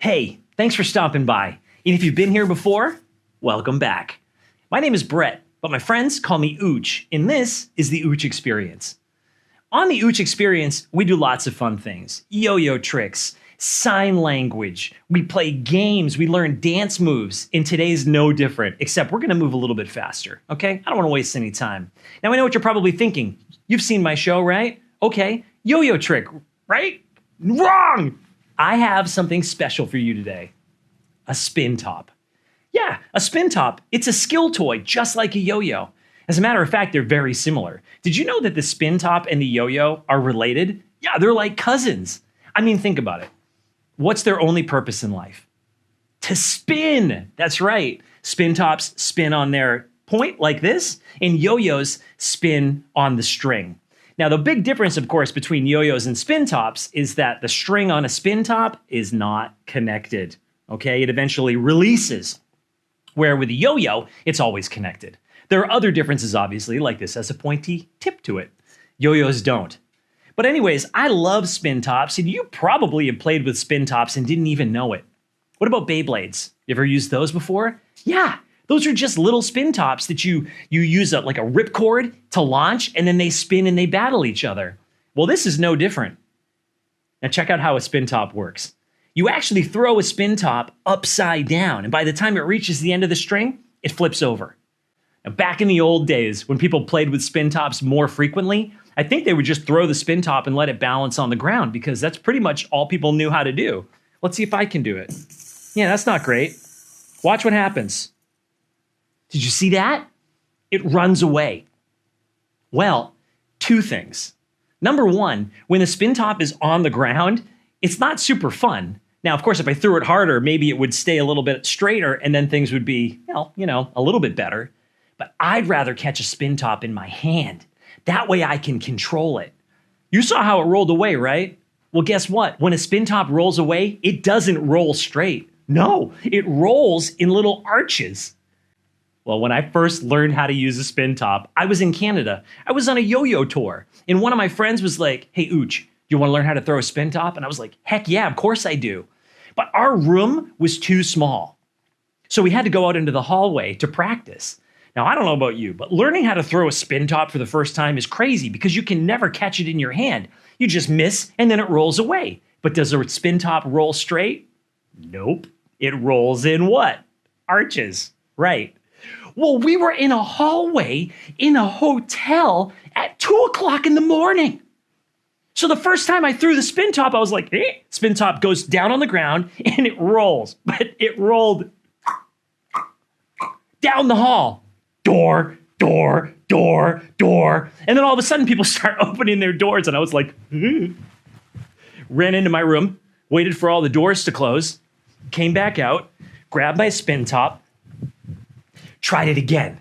Hey, thanks for stopping by. And if you've been here before, welcome back. My name is Brett, but my friends call me Ooch, and this is the Ooch Experience. On the Ooch Experience, we do lots of fun things. Yo-yo tricks, sign language, we play games, we learn dance moves, and today's no different, except we're gonna move a little bit faster, okay? I don't wanna waste any time. Now I know what you're probably thinking. You've seen my show, right? Okay, yo-yo trick, right? Wrong! I have something special for you today. A spin top. Yeah, a spin top. It's a skill toy, just like a yo-yo. As a matter of fact, they're very similar. Did you know that the spin top and the yo-yo are related? Yeah, they're like cousins. I mean, think about it. What's their only purpose in life? To spin. That's right. Spin tops spin on their point like this, and yo-yos spin on the string. Now, the big difference, of course, between yo-yos and spin tops is that the string on a spin top is not connected, okay? It eventually releases, where with a yo-yo, it's always connected. There are other differences, obviously, like this has a pointy tip to it. Yo-yos don't. But anyways, I love spin tops, and you probably have played with spin tops and didn't even know it. What about Beyblades? You ever used those before? Yeah. Those are just little spin tops that you use like a ripcord to launch, and then they spin and they battle each other. Well, this is no different. Now check out how a spin top works. You actually throw a spin top upside down, and by the time it reaches the end of the string, it flips over. Now, back in the old days, when people played with spin tops more frequently, I think they would just throw the spin top and let it balance on the ground, because that's pretty much all people knew how to do. Let's see if I can do it. Yeah, that's not great. Watch what happens. Did you see that? It runs away. Well, two things. Number one, when the spin top is on the ground, it's not super fun. Now, of course, if I threw it harder, maybe it would stay a little bit straighter and then things would be, well, a little bit better. But I'd rather catch a spin top in my hand. That way I can control it. You saw how it rolled away, right? Well, guess what? When a spin top rolls away, it doesn't roll straight. No, it rolls in little arches. Well, when I first learned how to use a spin top, I was in Canada. I was on a yo-yo tour, and one of my friends was like, "Hey, Ooch, you want to learn how to throw a spin top?" And I was like, "Heck yeah, of course I do." But our room was too small, so we had to go out into the hallway to practice. Now, I don't know about you, but learning how to throw a spin top for the first time is crazy because you can never catch it in your hand. You just miss, and then it rolls away. But does a spin top roll straight? Nope. It rolls in what? Arches. Right. Well, we were in a hallway in a hotel at 2 o'clock in the morning. So the first time I threw the spin top, I was like, spin top goes down on the ground and it rolls. But it rolled down the hall. Door, door, door, door. And then all of a sudden people start opening their doors and I was like, ran into my room, waited for all the doors to close, came back out, grabbed my spin top, tried it again.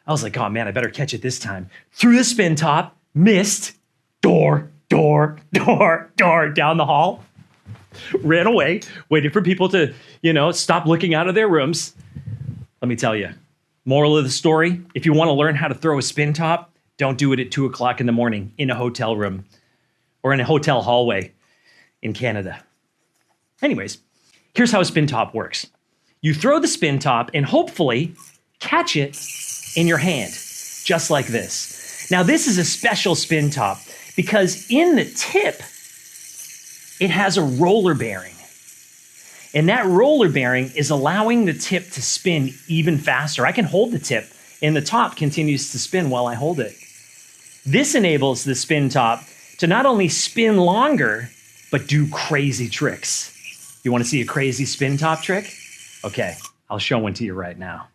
I was like, oh man, I better catch it this time. Threw the spin top, missed, door, door, door, door, down the hall. Ran away, waited for people to, stop looking out of their rooms. Let me tell you, moral of the story, if you want to learn how to throw a spin top, don't do it at 2 o'clock in the morning in a hotel room or in a hotel hallway in Canada. Anyways, here's how a spin top works. You throw the spin top and hopefully catch it in your hand, just like this. Now, this is a special spin top because in the tip, it has a roller bearing. And that roller bearing is allowing the tip to spin even faster. I can hold the tip and the top continues to spin while I hold it. This enables the spin top to not only spin longer, but do crazy tricks. You want to see a crazy spin top trick? Okay, I'll show one to you right now.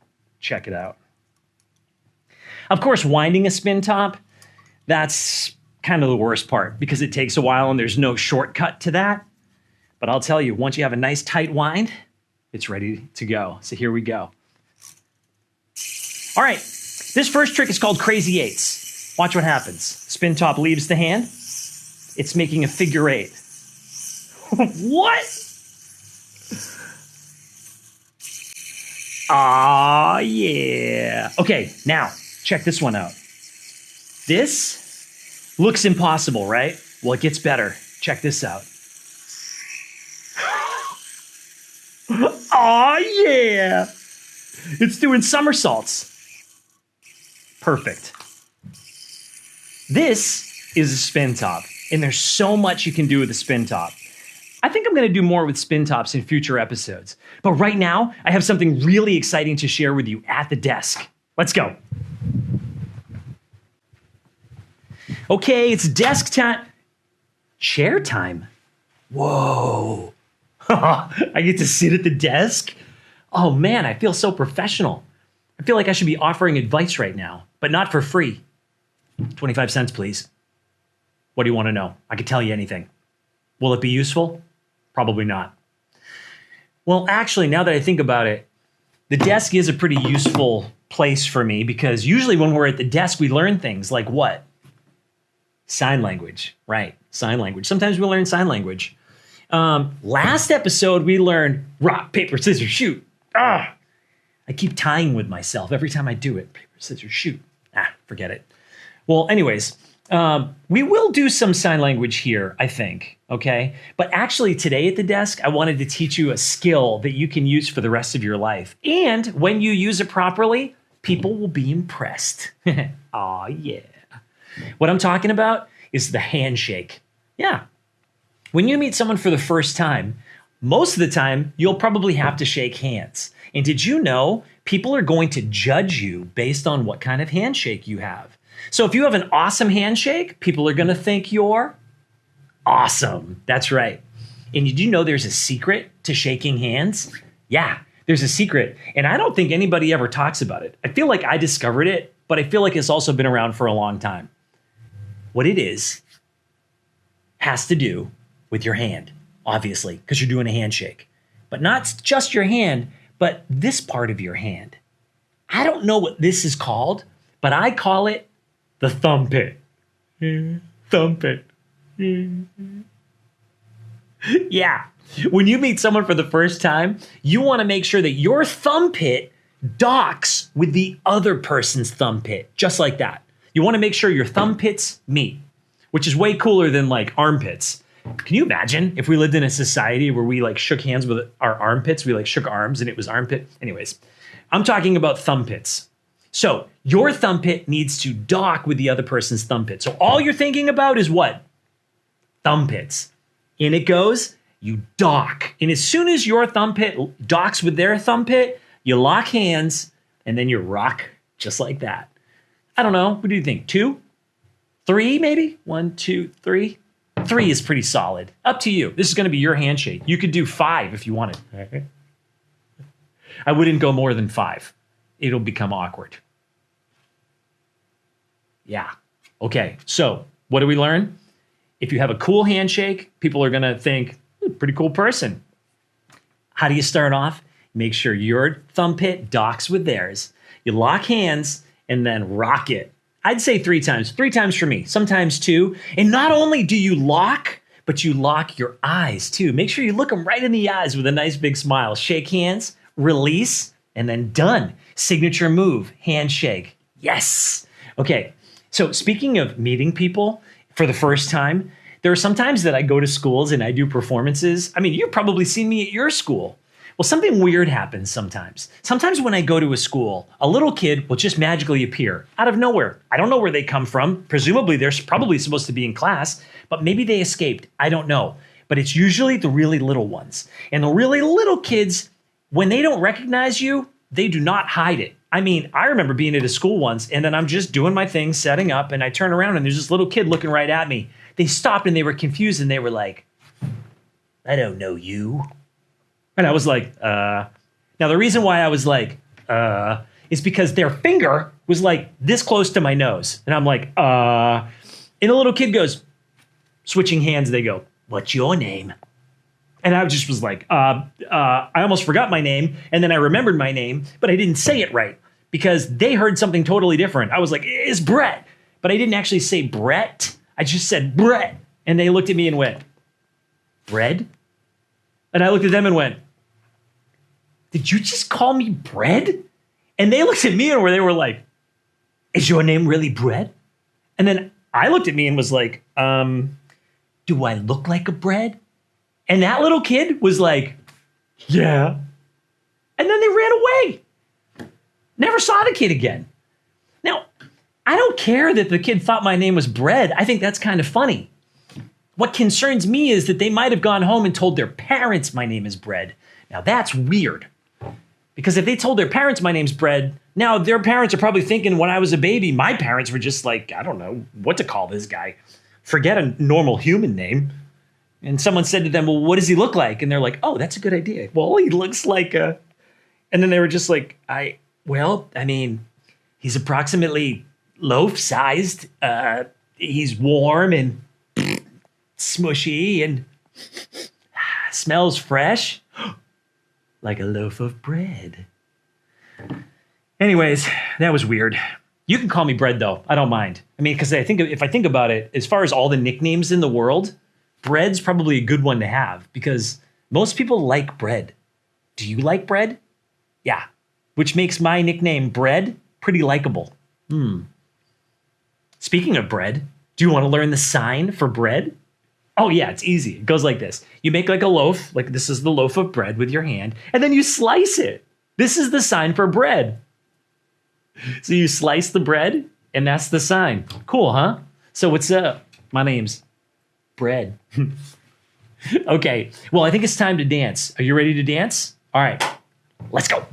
Check it out. Of course, winding a spin top, that's kind of the worst part because it takes a while and there's no shortcut to that. But I'll tell you, once you have a nice tight wind, it's ready to go. So here we go. All right, this first trick is called Crazy Eights. Watch what happens. Spin top leaves the hand. It's making a figure eight. What? Ah, yeah. Okay, now, check this one out. This looks impossible, right? Well, it gets better. Check this out. Aw, yeah. It's doing somersaults. Perfect. This is a spin top, and there's so much you can do with a spin top. I think I'm going to do more with spin tops in future episodes. But right now, I have something really exciting to share with you at the desk. Let's go. Okay, it's desk time. Chair time. Whoa. I get to sit at the desk? Oh man, I feel so professional. I feel like I should be offering advice right now, but not for free. 25 cents, please. What do you want to know? I could tell you anything. Will it be useful? Probably not. Well, actually, now that I think about it, the desk is a pretty useful place for me because usually when we're at the desk, we learn things like what? Sign language, right? Sign language. Sometimes we learn sign language. Last episode, we learned rock, paper, scissors, shoot. I keep tying with myself every time I do it. Paper, scissors, shoot. Forget it. Well, anyways, we will do some sign language here, I think, okay? But actually today at the desk, I wanted to teach you a skill that you can use for the rest of your life. And when you use it properly, people will be impressed. Aw, yeah. What I'm talking about is the handshake. Yeah. When you meet someone for the first time, most of the time, you'll probably have to shake hands. And did you know people are going to judge you based on what kind of handshake you have? So if you have an awesome handshake, people are going to think you're awesome. That's right. And did you know there's a secret to shaking hands? Yeah, there's a secret. And I don't think anybody ever talks about it. I feel like I discovered it, but I feel like it's also been around for a long time. What it is has to do with your hand, obviously, because you're doing a handshake. But not just your hand, but this part of your hand. I don't know what this is called, but I call it the thumb pit. Thumb pit. Yeah. When you meet someone for the first time, you want to make sure that your thumb pit docks with the other person's thumb pit, just like that. You want to make sure your thumb pits meet, which is way cooler than like armpits. Can you imagine if we lived in a society where we like shook hands with our armpits? We like shook arms and it was armpit. Anyways, I'm talking about thumb pits. So your thumb pit needs to dock with the other person's thumb pit. So all you're thinking about is what? Thumb pits. In it goes, you dock. And as soon as your thumb pit docks with their thumb pit, you lock hands and then you rock just like that. I don't know. What do you think? 2? 3 maybe? 1, 2, 3. 3 is pretty solid. Up to you. This is going to be your handshake. You could do 5 if you wanted. I wouldn't go more than 5. It'll become awkward. Yeah. Okay. So what do we learn? If you have a cool handshake, people are going to think, pretty cool person. How do you start off? Make sure your thumb pit docks with theirs. You lock hands and then rock it. I'd say 3 times. 3 times for me, sometimes 2. And not only do you lock, but you lock your eyes too. Make sure you look them right in the eyes with a nice big smile. Shake hands, release, and then done. Signature move, handshake. Yes. Okay, so speaking of meeting people for the first time, there are some times that I go to schools and I do performances. I mean, you've probably seen me at your school. Well, something weird happens sometimes. Sometimes when I go to a school, a little kid will just magically appear out of nowhere. I don't know where they come from. Presumably, they're probably supposed to be in class, but maybe they escaped. I don't know. But it's usually the really little ones. And the really little kids, when they don't recognize you, they do not hide it. I mean, I remember being at a school once, and then I'm just doing my thing, setting up, and I turn around, and there's this little kid looking right at me. They stopped, and they were confused, and they were like, I don't know you. And I was like, Now, the reason why I was like, is because their finger was like this close to my nose. And I'm like, And the little kid goes, switching hands, they go, what's your name? And I just was like, I almost forgot my name. And then I remembered my name, but I didn't say it right because they heard something totally different. I was like, it's Brett. But I didn't actually say Brett. I just said Brett. And they looked at me and went, bread? And I looked at them and went, did you just call me bread? And they looked at me and they were like, is your name really Bread? And then I looked at me and was like, do I look like a bread? And that little kid was like, Yeah. And then they ran away. Never saw the kid again. Now, I don't care that the kid thought my name was Bread. I think that's kind of funny. What concerns me is that they might have gone home and told their parents my name is Bread. Now, that's weird. Because if they told their parents my name's Bread, now their parents are probably thinking when I was a baby, my parents were just like, I don't know what to call this guy. Forget a normal human name. And someone said to them, well, what does he look like? And they're like, oh, that's a good idea. Well, he looks like a... And then they were just like, he's approximately loaf-sized. He's warm and smushy and smells fresh. Like a loaf of bread. Anyways, that was weird. You can call me Bread, though. I don't mind. I mean, because if I think about it, as far as all the nicknames in the world, Bread's probably a good one to have because most people like bread. Do you like bread? Yeah. Which makes my nickname Bread pretty likable. Speaking of bread, do you want to learn the sign for bread? Oh yeah, it's easy. It goes like this. You make like a loaf, like this is the loaf of bread with your hand, and then you slice it. This is the sign for bread. So you slice the bread, and that's the sign. Cool, huh? So what's up? My name's Bread. Okay, well, I think it's time to dance. Are you ready to dance? All right, let's go.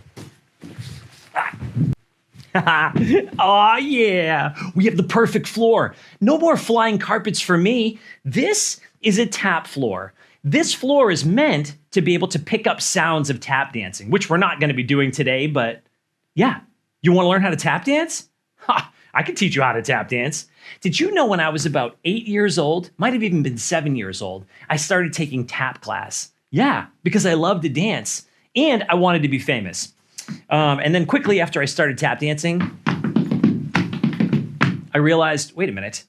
Oh yeah, we have the perfect floor. No more flying carpets for me. This is a tap floor. This floor is meant to be able to pick up sounds of tap dancing, which we're not going to be doing today, but yeah. You want to learn how to tap dance? Ha, I can teach you how to tap dance. Did you know when I was about 8 years old, might have even been 7 years old, I started taking tap class? Yeah, because I loved to dance and I wanted to be famous. And then quickly after I started tap dancing, I realized, wait a minute,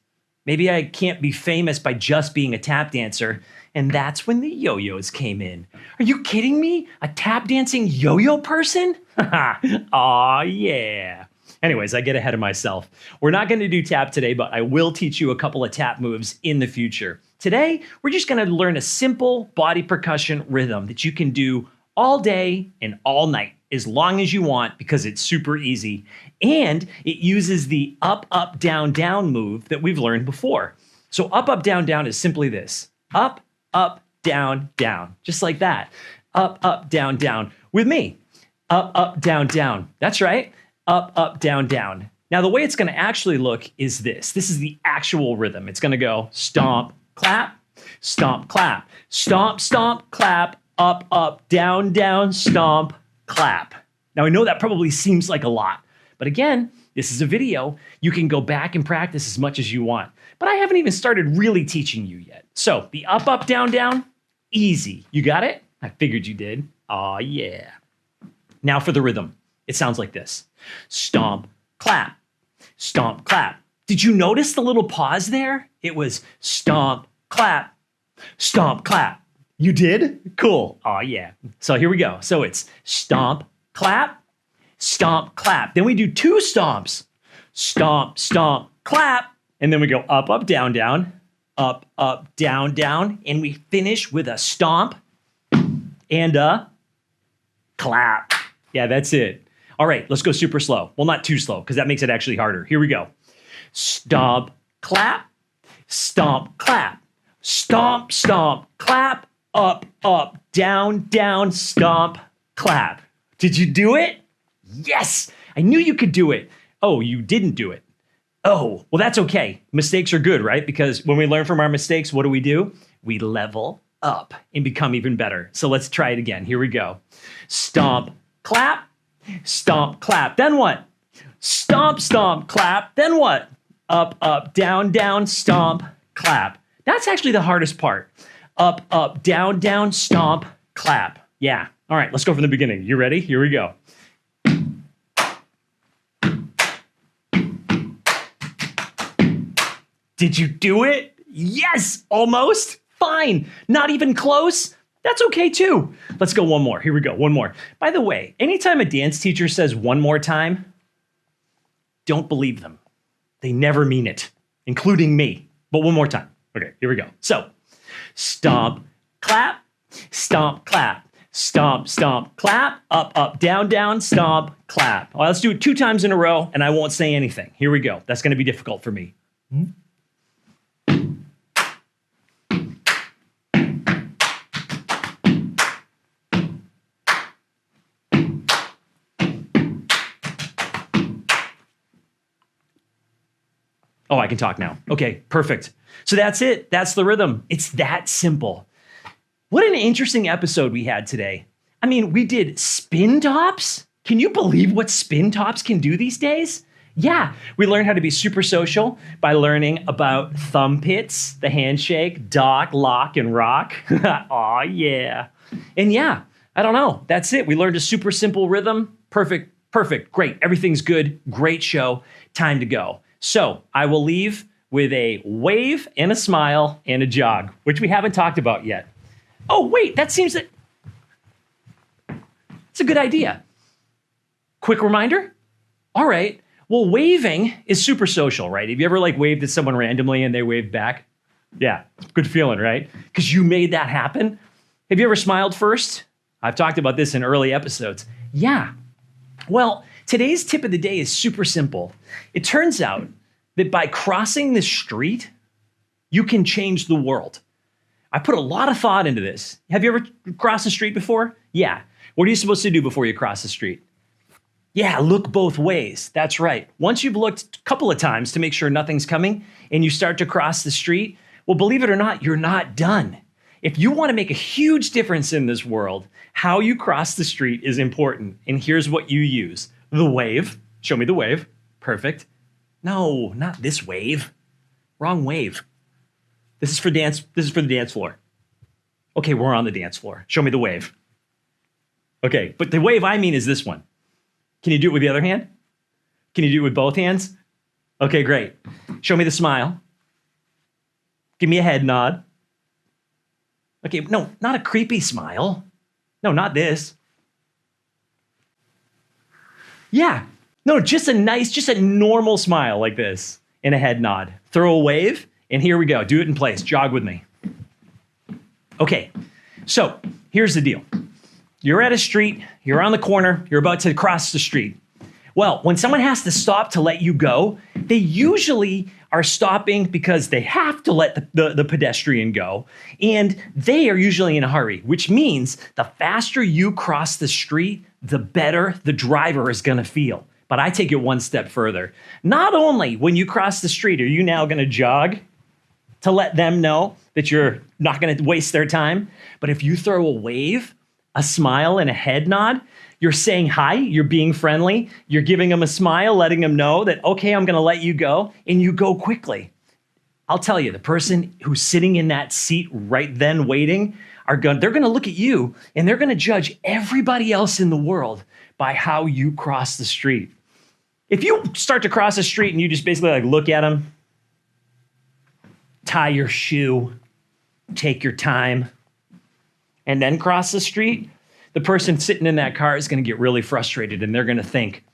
maybe I can't be famous by just being a tap dancer. And that's when the yo-yos came in. Are you kidding me? A tap dancing yo-yo person? Aw, yeah. Anyways, I get ahead of myself. We're not going to do tap today, but I will teach you a couple of tap moves in the future. Today, we're just going to learn a simple body percussion rhythm that you can do all day and all night, as long as you want, because it's super easy. And it uses the up, up, down, down move that we've learned before. So up, up, down, down is simply this. Up, up, down, down. Just like that. Up, down, down. With me. Up, down, down. That's right. Up, down, down. Now, the way it's going to actually look is this. This is the actual rhythm. It's going to go stomp, clap, stomp, clap, stomp, stomp, clap, up, down, down, stomp, clap. Now, I know that probably seems like a lot, but again, this is a video. You can go back and practice as much as you want, but I haven't even started really teaching you yet. So the up, down, down, easy. You got it? I figured you did. Aw, yeah. Now for the rhythm. It sounds like this. Stomp, clap, stomp, clap. Did you notice the little pause there? It was stomp, clap, stomp, clap. You did? Cool. Aw, yeah. So here we go. So it's stomp, clap, stomp, clap. Then we do two stomps. Stomp, stomp, clap. And then we go up, down, down. Up, down, down. And we finish with a stomp and a clap. Yeah, that's it. All right, let's go super slow. Well, not too slow, because that makes it actually harder. Here we go. Stomp, clap, stomp, clap. Stomp, stomp, clap. Up, down, down, stomp, clap. Did you do it? Yes, I knew you could do it. Oh, you didn't do it. Oh, well, that's okay. Mistakes are good, right? Because when we learn from our mistakes, what do? We level up and become even better. So let's try it again. Here we go. Stomp, clap, stomp, clap. Then what? Stomp, stomp, clap. Then what? Up, down, down, stomp, clap. That's actually the hardest part. Up, down, down, stomp, clap. Yeah. All right, let's go from the beginning. You ready? Here we go. Did you do it? Yes, almost. Fine. Not even close. That's okay too. Let's go one more. Here we go. One more. By the way, anytime a dance teacher says one more time, don't believe them. They never mean it, including me. But one more time. Okay, here we go. So, stomp, clap, stomp, clap. stomp, stomp, clap, up, down, stomp, clap. Well, let's do it 2 times in a row, and I won't say anything. Here we go. That's going to be difficult for me. Oh, I can talk now. Okay, perfect. So that's it. That's the rhythm. It's that simple. What an interesting episode we had today. I mean, we did spin tops. Can you believe what spin tops can do these days? Yeah, we learned how to be super social by learning about thumb pits, the handshake, dock, lock, and rock. Aw, yeah. And yeah, I don't know. That's it. We learned a super simple rhythm. Perfect. Great. Everything's good. Great show. Time to go. So I will leave with a wave and a smile and a jog, which we haven't talked about yet. Oh, wait, that seems that it's a good idea. Quick reminder. All right. Well, waving is super social, right? Have you ever waved at someone randomly and they waved back? Yeah, good feeling, right? Because you made that happen. Have you ever smiled first? I've talked about this in early episodes. Yeah. Well, today's tip of the day is super simple. It turns out that by crossing the street, you can change the world. I put a lot of thought into this. Have you ever crossed the street before? Yeah. What are you supposed to do before you cross the street? Yeah, look both ways. That's right. Once you've looked a couple of times to make sure nothing's coming and you start to cross the street, well, believe it or not, you're not done. If you want to make a huge difference in this world, how you cross the street is important. And here's what you use. The wave. Show me the wave. Perfect. No, not this wave. Wrong wave. This is for dance. This is for the dance floor. Okay, we're on the dance floor. Show me the wave. Okay, but the wave I mean is this one. Can you do it with the other hand? Can you do it with both hands? Okay, great. Show me the smile. Give me a head nod. Okay, no, not a creepy smile. No, not this. Yeah, no, just a normal smile like this and a head nod. Throw a wave, and here we go. Do it in place. Jog with me. Okay, so here's the deal. You're at a street, you're on the corner, you're about to cross the street. Well, when someone has to stop to let you go, they usually are stopping because they have to let the pedestrian go, and they are usually in a hurry, which means the faster you cross the street, the better the driver is going to feel. But I take it one step further. Not only when you cross the street are you now going to jog to let them know that you're not going to waste their time, but if you throw a wave, a smile, and a head nod, you're saying hi, you're being friendly, you're giving them a smile, letting them know that, okay, I'm going to let you go, and you go quickly. I'll tell you, the person who's sitting in that seat right then waiting, they're going to look at you, and they're going to judge everybody else in the world by how you cross the street. If you start to cross the street and you just basically look at them, tie your shoe, take your time, and then cross the street, the person sitting in that car is going to get really frustrated and they're going to think,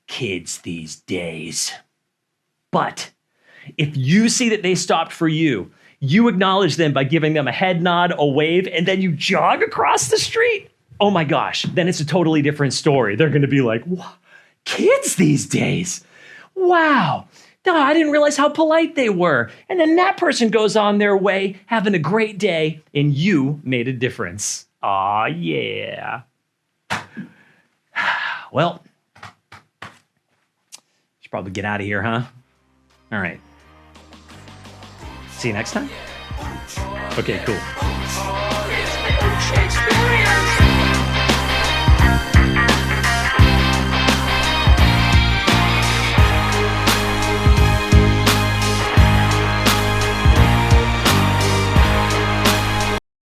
kids these days. But if you see that they stopped for you, you acknowledge them by giving them a head nod, a wave, and then you jog across the street. Oh my gosh, then it's a totally different story. They're going to be like, kids these days. Wow. No, I didn't realize how polite they were. And then that person goes on their way, having a great day, and you made a difference. Aw, yeah. Well, should probably get out of here, huh? All right. See you next time? Okay, cool.